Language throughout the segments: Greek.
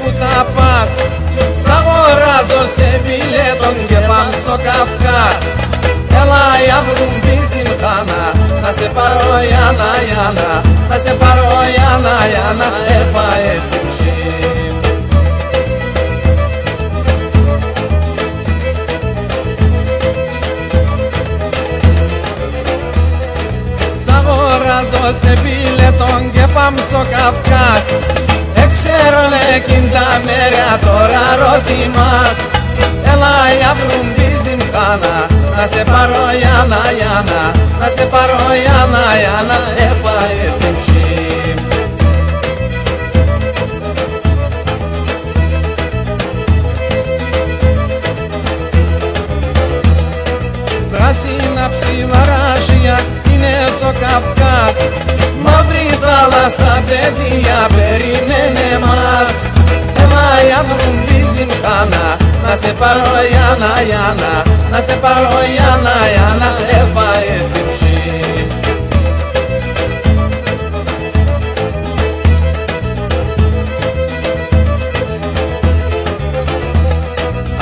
που θα πας, σ' αγοράζω σε μπιλέτον και πάμε στο Καυκάς. Έλα Ιαβρούμ Μπιζιμχάνα, να σε πάρω Ιάννα, Ιάννα, να σε πάρω Ιάννα, Ιάννα, έφαες την ψήμ. Σ' αγοράζω σε μπιλέτον και πάμε στο Καυκάς. Ξέρω εκείνη τα μέρα τώρα ρωτήμας. Έλα Ιαβρούμ Μπιζιμχάνα, να σε πάρω Ιάννα, Ιάννα, να σε πάρω Ιάννα, Ιάννα, έφαες την ψήμ. Πράσινα ψιλαράσια είναι στο Καυκάς. Μαύρη θάλασσα παιδιά περίμενε μας. Έλα Ιαβρούμ Μπιζιμχάνα, να σε πάρω Ιάννα, Ιάννα, να σε πάρω Ιάννα, Ιάννα, έφαες την ψήμ.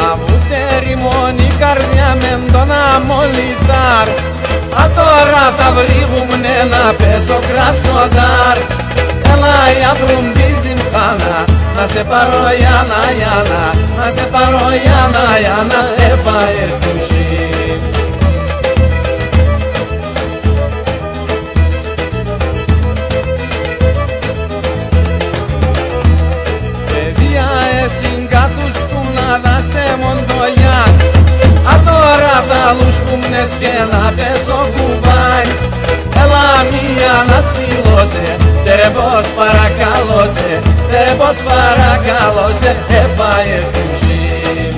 Αβούτερη μόνη καρδιά με τον αμολυτάρ. Α τώρα θα βρίγουμνε να πέσω Κρασνοδάρ. Έλα Ιαβρούμ Μπιζιμχάνα, να σε πάρω Ιάννα, Ιάννα, να σε πάρω Ιάννα, Ιάννα, έφαες την ψήμ. Παιδιά εσυγκάτους του να δάσε μοντογιάν. Α τώρα θα λουσκούμνες και να πέσω κουβάν. Έλα μία να σφυλώσαι, τερεμπός παρακαλώ σε, τερεμπός παρακαλώ σε, έφαες την ψήμ.